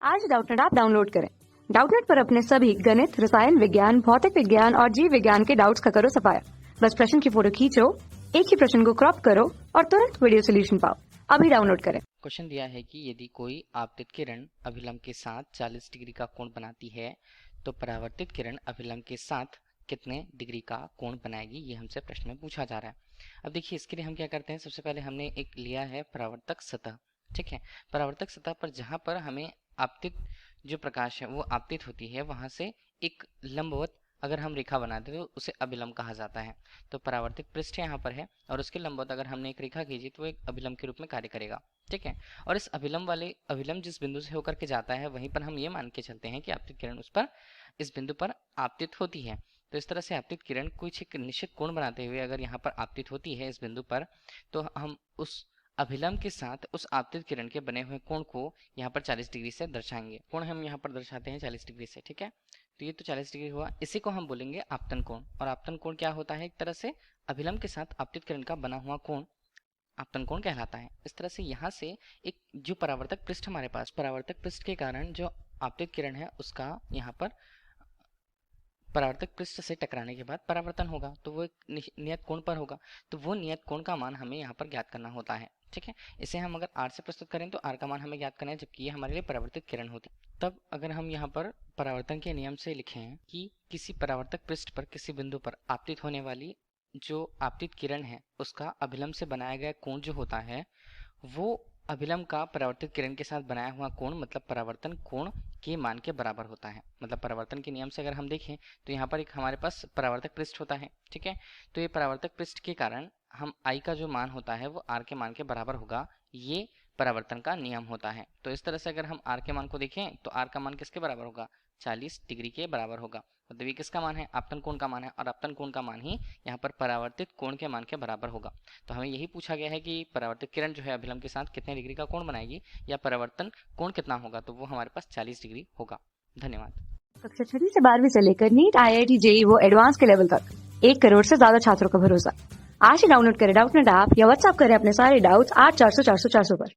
आज Doubtnut app download करें। Doubtnut पर अपने सभी गणित, रसायन विज्ञान, भौतिक विज्ञान और जीव विज्ञान के डाउट्स का करो सफाया। बस प्रश्न की फोटो खींचो, एक ही प्रश्न को क्रॉप करो और तुरंत वीडियो सोल्यूशन पाओ। अभी डाउनलोड करें। क्वेश्चन दिया है कि यदि कोई आपतित किरण अभिलंब के साथ 40 डिग्री का कोण बनाती है तो परावर्तित किरण अभिलंब के साथ कितने डिग्री का कोण बनाएगी, ये हमसे प्रश्न में पूछा जा रहा है। अब देखिए, इसके लिए हम क्या करते हैं, सबसे पहले हमने एक लिया है परावर्तक सतह। ठीक है, परावर्तक सतह पर जहां पर हमें आपतित जो प्रकाश है वो आपतित होती है, वहां से एक लंबवत अगर हम रेखा बनाते हैं तो उसे अभिलंब कहा जाता है। तो परावर्तित पृष्ठ यहाँ पर है और उसके लंबवत अगर हमने एक रेखा खींची तो वो एक अभिलंब के रूप में कार्य करेगा। ठीक है, और इस अभिलंब जिस बिंदु से होकर के जाता है वहीं पर हम ये मान के चलते हैं कि आपतित किरण उस पर इस बिंदु पर आपतित होती है। तो इस तरह से आपतित किरण कुछ एक निश्चित कोण बनाते हुए अगर यहाँ पर आपतित होती है इस बिंदु पर, तो हम उस अभिलंब के साथ उस आपतित किरण के बने हुए कोण को यहाँ पर 40 डिग्री से दर्शाएंगे। कोण हम यहाँ पर दर्शाते हैं 40 डिग्री से। ठीक है, तो ये तो 40 डिग्री हुआ, इसी को हम बोलेंगे आपतन कोण। और आपतन कोण क्या होता है, एक तरह से अभिलंब के साथ आपतित किरण का बना हुआ कोण आपतन कोण कहलाता है। इस तरह से यहाँ से एक जो परावर्तक पृष्ठ हमारे पास, परावर्तक पृष्ठ के कारण जो आपतित किरण है उसका यहाँ पर परावर्तक पृष्ठ से टकराने के बाद परावर्तन होगा, तो वो एक नियत कोण पर होगा। तो वो नियत कोण का मान हमें यहाँ पर ज्ञात करना होता है। ठीक है, इसे हम अगर r से प्रस्तुत करें तो r का मान हमें ज्ञात करना है, जबकि ये हमारे लिए परावर्तित किरण होती। तब अगर हम यहाँ पर परावर्तन के नियम से लिखें कि किसी परावर्तक पृष्ठ पर किसी बिंदु पर आपतित होने वाली जो आपतित किरण है उसका अभिलंब से बनाया गया कोण जो होता है वो अभिलंब का परावर्तित किरण के साथ बनाया हुआ कोण मतलब परावर्तन कोण के मान के बराबर होता है। मतलब परावर्तन के नियम से अगर हम देखें तो यहाँ पर एक हमारे पास परावर्तक पृष्ठ होता है। ठीक है, तो ये परावर्तक पृष्ठ के कारण हम I का जो मान होता है वो R के मान के बराबर होगा, ये परावर्तन का नियम होता है। तो इस तरह से अगर हम R के मान को देखें तो R का मान किसके बराबर होगा, 40 डिग्री के बराबर होगा। मतलब ये किसका मान है, आपतन कोण का मान है, और आपतन कोण का मान ही यहाँ पर परावर्तित कोण के मान के बराबर होगा। तो हमें यही पूछा गया है कि परावर्तित किरण जो है अभिलंब के साथ कितने डिग्री का कोण बनाएगी या परावर्तन कोण कितना होगा, तो वो हमारे पास 40 डिग्री होगा। धन्यवाद। कक्षा 6 से 12वीं से लेकर नीट, IIT, JEE वो एडवांस के लेवल तक 1 करोड़ से ज्यादा छात्रों का भरोसा। आज ही डाउनलोड करें डाउटनेट ऐप या व्हाट्सएप करें अपने सारे डाउट्स 8400 400 400 पर।